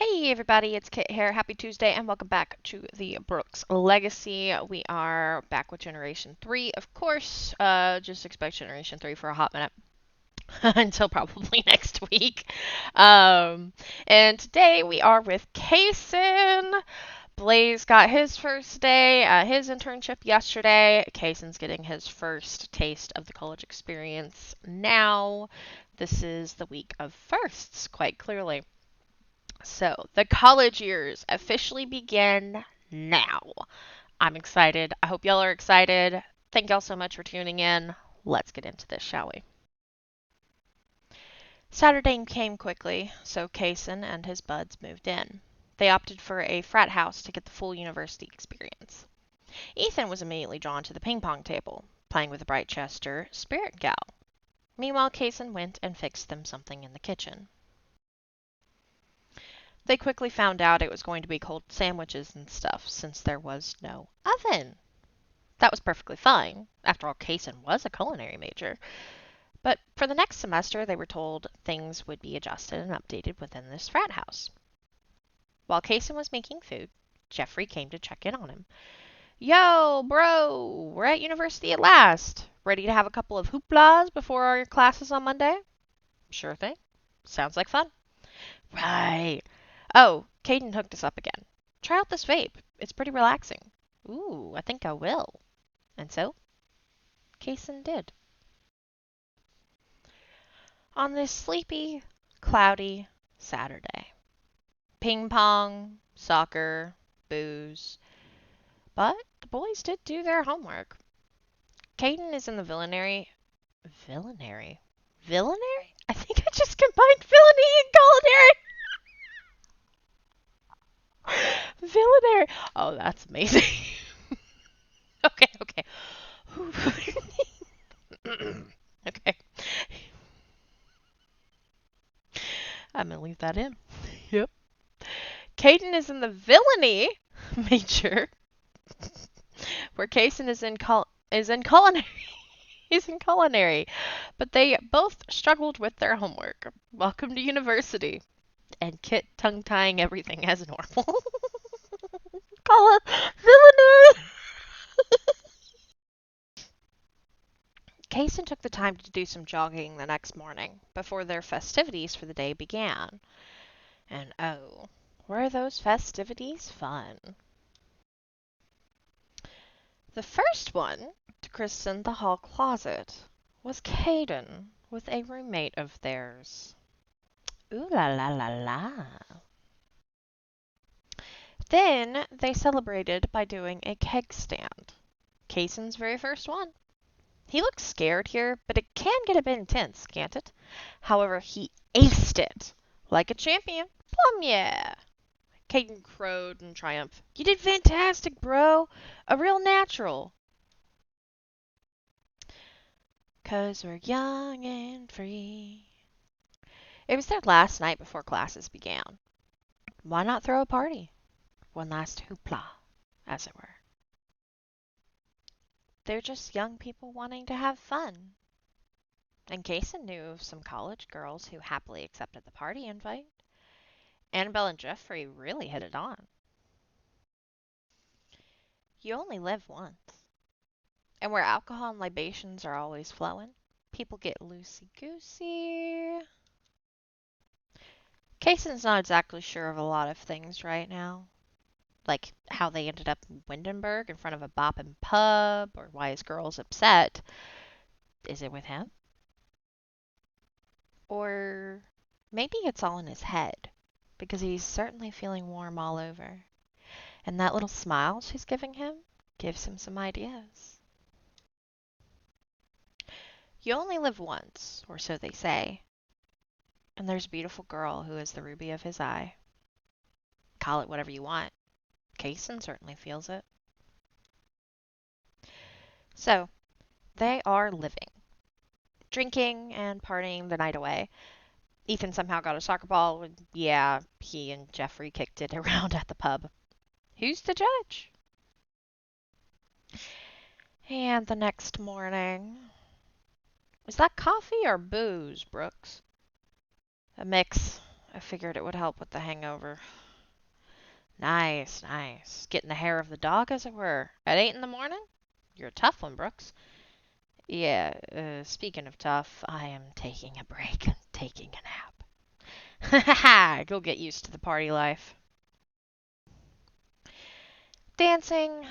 Hey everybody, it's Kit here. Happy Tuesday and welcome back to the Brooks Legacy. We are back with Generation 3, of course. Just expect Generation 3 for a hot minute until probably next week. And today we are with Cayson. Blaze got his first day, his internship yesterday. Cayson's getting his first taste of the college experience now. This is the week of firsts, quite clearly. So, the college years officially begin now. I'm excited. I hope y'all are excited. Thank y'all so much for tuning in. Let's get into this, shall we? Saturday came quickly, so Cayson and his buds moved in. They opted for a frat house to get the full university experience. Ethan was immediately drawn to the ping pong table, playing with the Britechester spirit gal. Meanwhile, Cayson went and fixed them something in the kitchen. They quickly found out it was going to be cold sandwiches and stuff, since there was no oven. That was perfectly fine. After all, Cayson was a culinary major. But for the next semester, they were told things would be adjusted and updated within this frat house. While Cayson was making food, Jeffrey came to check in on him. Yo, bro, we're at university at last. Ready to have a couple of hooplas before our classes on Monday? Sure thing. Sounds like fun. Right. Oh, Caden hooked us up again. Try out this vape. It's pretty relaxing. Ooh, I think I will. And so, Cayson did. On this sleepy, cloudy Saturday. Ping pong, soccer, booze. But the boys did do their homework. Caden is in the villainary. Villainary? Villainary? I think I just combined villainy and culinary. Villainary. Oh, that's amazing. Okay, okay. Okay. I'm gonna leave that in. Yep. Caden is in the villainy major, where Cayson is in culinary. He's in culinary, but they both struggled with their homework. Welcome to university, and Kit tongue tying everything as normal. Call it villainy. Cayson took the time to do some jogging the next morning before their festivities for the day began. And oh, were those festivities fun! The first one, to christen the hall closet, was Caden with a roommate of theirs. Ooh la la la la. Then they celebrated by doing a keg stand. Cayson's very first one. He looks scared here, but it can get a bit intense, can't it? However, he aced it like a champion. Plum yeah. Caden crowed in triumph. You did fantastic, bro. A real natural. 'Cause we're young and free. It was their last night before classes began. Why not throw a party? One last hoopla, as it were. They're just young people wanting to have fun. And Cayson knew of some college girls who happily accepted the party invite. Annabelle and Jeffrey really hit it on. You only live once. And where alcohol and libations are always flowing, people get loosey-goosey. Cayson's not exactly sure of a lot of things right now. Like how they ended up in Windenburg in front of a boppin' pub, or why his girl's upset. Is it with him? Or maybe it's all in his head, because he's certainly feeling warm all over. And that little smile she's giving him gives him some ideas. You only live once, or so they say. And there's a beautiful girl who is the ruby of his eye. Call it whatever you want. Cayson certainly feels it. So, they are living, drinking and partying the night away. Ethan somehow got a soccer ball, and yeah, he and Jeffrey kicked it around at the pub. Who's the judge? And the next morning. Is that coffee or booze, Brooks? A mix. I figured it would help with the hangover. Nice, nice. Getting the hair of the dog, as it were. At 8 in the morning? You're a tough one, Brooks. Yeah, speaking of tough, I am taking a break. Taking a nap. Ha ha ha! Go get used to the party life. Dancing,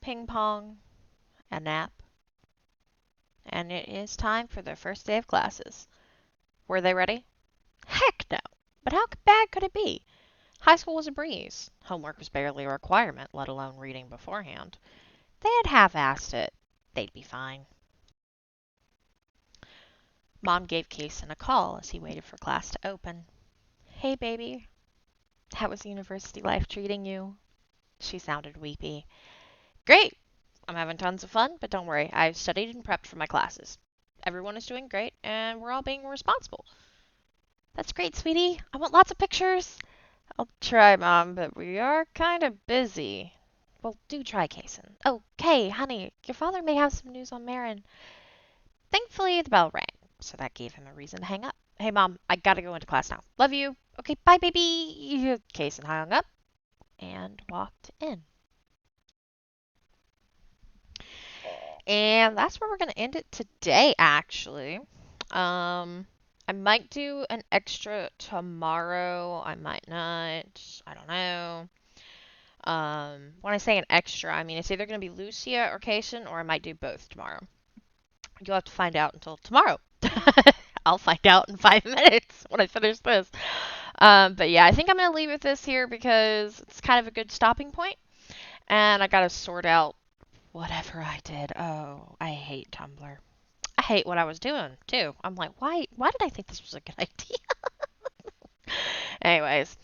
ping pong, a nap. And it is time for their first day of classes. Were they ready? Heck no! But how bad could it be? High school was a breeze. Homework was barely a requirement, let alone reading beforehand. They had half-assed it. They'd be fine. Mom gave Cayson a call as he waited for class to open. Hey, baby. How was university life treating you? She sounded weepy. Great! I'm having tons of fun, but don't worry, I've studied and prepped for my classes. Everyone is doing great, and we're all being responsible. That's great, sweetie. I want lots of pictures. I'll try, Mom, but we are kind of busy. Well, do try, Cayson. Oh, Kay, honey, your father may have some news on Marin. Thankfully, the bell rang, so that gave him a reason to hang up. Hey, Mom, I gotta go into class now. Love you. Okay, bye, baby. Cayson hung up and walked in. And that's where we're going to end it today, actually. I might do an extra tomorrow. I might not. I don't know. When I say an extra, I mean it's either going to be Lucia or Cayson, or I might do both tomorrow. You'll have to find out until tomorrow. I'll find out in 5 minutes when I finish this. But yeah, I think I'm going to leave with this here because it's kind of a good stopping point. And I got to sort out whatever I did. Oh, I hate Tumblr. I hate what I was doing, too. I'm like, why did I think this was a good idea? Anyways,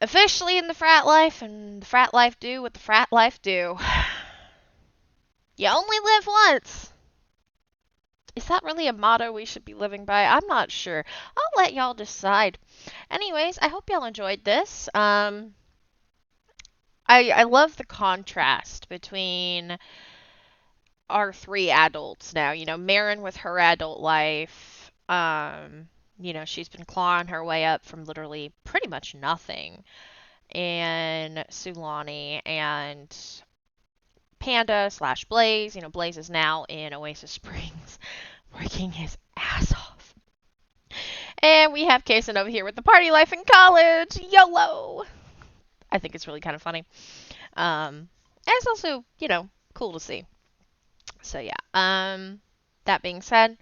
officially in the frat life, and the frat life do what the frat life do. You only live once. Is that really a motto we should be living by? I'm not sure. I'll let y'all decide. Anyways, I hope y'all enjoyed this. I love the contrast between our 3 adults now. You know, Marin with her adult life. You know, she's been clawing her way up from literally pretty much nothing. And Sulani and Panda / Blaze. You know, Blaze is now in Oasis Springs working his ass off. And we have Cayson over here with the party life in college. YOLO! I think it's really kind of funny. And it's also, you know, cool to see. So yeah. That being said,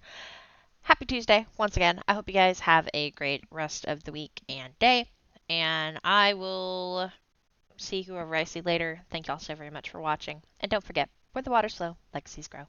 happy Tuesday once again. I hope you guys have a great rest of the week and day. And I will see whoever I see later. Thank y'all so very much for watching. And don't forget, where the waters flow, legacies grow.